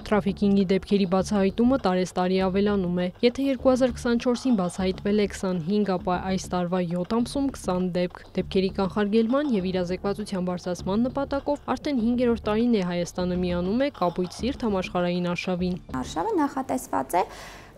Թրաֆիքինգի դեպքերի բացահայտումը տարեստարի ավելանում է։ Եթե 2024-ին բացահայտվել է 25, ապա այս տարվա 7 ամսում 20 դեպք։ Դեպքերի կանխարգելման եւ իրազեկվածության բարձրացման նպատակով արդեն 5-րդ տարին է Հայաստանը միանում է Կապույտ Սիրտ համաշխարհային արշավին։ Արշավը նախատեսված է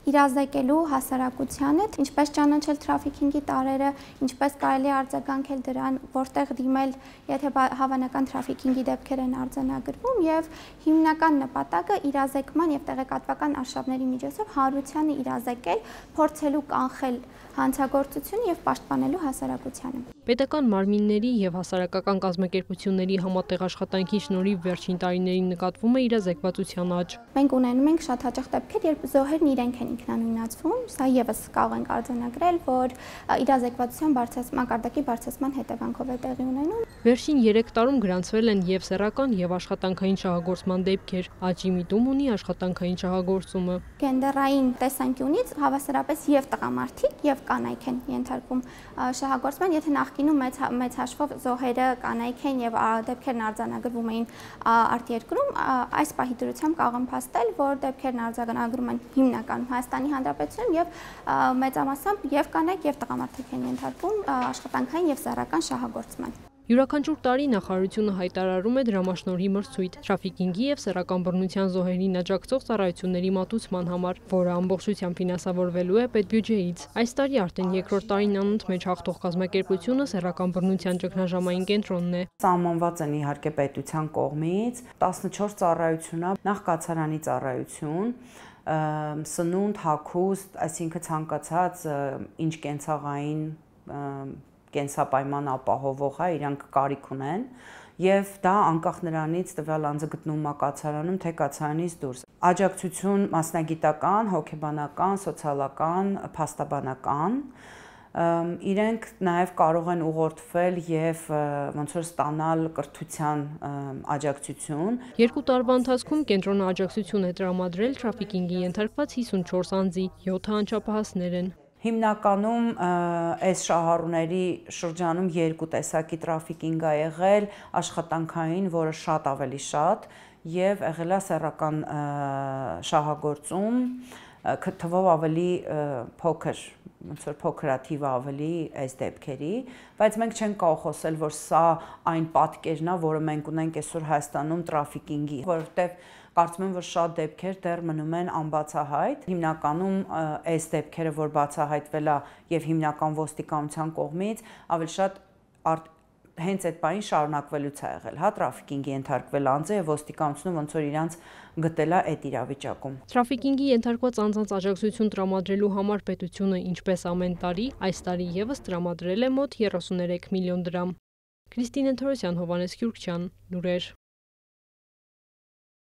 իրազեկելու հասարակությանը, ինչպես ճանաչել թրաֆիքինգի տարրերը, ինչպես կարելի է արձագանքել դրան, որտեղ դիմել, եթե հավանական թրաֆիքինգի դեպքեր են արձանագրվում, եւ հիմնական նպատակը իրազեկման եւ տեղեկատվական արշավների միջոցով հանրությանը իրազեկել, փորձելու կանխել հանցագործություն եւ պաշտպանելու հասարակությանը։ Պետական մարմինների եւ հասարակական կազմակերպությունների համատեղ աշխատանքի շնորհիվ վերջին տարիներին նկատվում է իրազեկվածության աճ։ Մենք ունենում ենք շատ հաճախ դեպքեր, երբ զոհերն իրենք են ինքնանույնացվում, սա եւս կարող ենք արձանագրել, որ իրազեկվածության մակարդակի բարձրացման հետևանքով է տեղի ունենում։ Վերջին 3 տարում գրանցվել են եւ սեռական եւ աշխատանքային շահագործման դեպքեր։ Աճի միտում ունի աշխատանքային շահագործումը։ Գենդերային տեսանկյունից հավասարապես եւ տղամարդիկ եւ կանայք են ենթարկվում շահագործման, եթե նախկինում մեծ հաշվով զոհերը կանայք են եւ դեպքերն արձանագրվում էին արտերկրում, այս պահի դրությամբ կարող եմ փաստել, որ դեպքերն արձանագրում են հիմնականում Հայաստանի Հանրապետությունում եւ մեծամասամբ եւ կանայք եւ տղամարդիկ են ենթարկվում աշխատանքային եւ սեռական շահագործման։ Յուրաքանչյուր տարի նախարարությունը հայտարարում է դրամաշնորհի մրցույթ թրաֆիքինգի եւ սեռական բռնության զոհերին աջակցող ծառայությունների մատուցման համար, որը ամբողջությամբ ֆինանսավորվելու է պետբյուջեից։ Այս տարի արդեն երկրորդ տարին անընդմեջ հաղթող կազմակերպությունը սեռական բռնության ճգնաժամային կենտրոնն է։ Սահմանված են իհարկե պետության կողմից 14 ծառայություն, նախ կացարանի ծառայություն, սնունդ, հագուստ, այսինքն ցանկացած ինչ կենցաղային կենսապայման ապահովող է, իրանք կարիք ունեն եւ դա անկախ նրանից տվյալ անձը գտնվում է կացարանում, թե կացարանից դուրս։ Աջակցություն մասնագիտական, հոգեբանական, սոցիալական, փաստաբանական, իրենք նաեւ կարող են ուղղորդվել եւ ոնց որ ստանալ կրթության աջակցություն։ 2 տարվա ընթացքում կենտրոնը աջակցություն է տրամադրել թրաֆիքինգի ենթարկված 54 անձի, 7 անչափահասներ են։ Հիմնականում այս շահառուների շրջանում երկու տեսակի թրաֆիքինգ է եղել, աշխատանքային, որը շատ ավելի շատ, եւ եղել է սեռական շահագործում, թվով ավելի փոքր, ոնց որ փոքրաթիվ ավելի այս դեպքերի, բայց մենք չենք կարող խոսել, որ սա այն պատկերն է, որը մենք ունենք այսօր Հայաստանում թրաֆիքինգի, որովհետեւ կարծում եմ, որ շատ դեպքեր դեռ մնում են անբացահայտ։ Հիմնականում այս դեպքերը, որ բացահայտվել է եւ հիմնական ոստիկանության կողմից, ավելի շատ հենց այդ բանին շարունակվելուց է եղել, հա, թրաֆիքինգի ենթարկվել անձը եւ ոստիկանությունը ոնց որ իրանց գտել է այդ իրավիճակում։ Թրաֆիքինգի ենթարկված անձանց աջակցություն տրամադրելու համար պետությունը, ինչպես ամեն տարի, այս տարի եւս տրամադրել է մոտ 33 միլիոն դրամ։ Քրիստինե Թորոսյան, Հովհաննես Քյուրքչյան, լուրեր։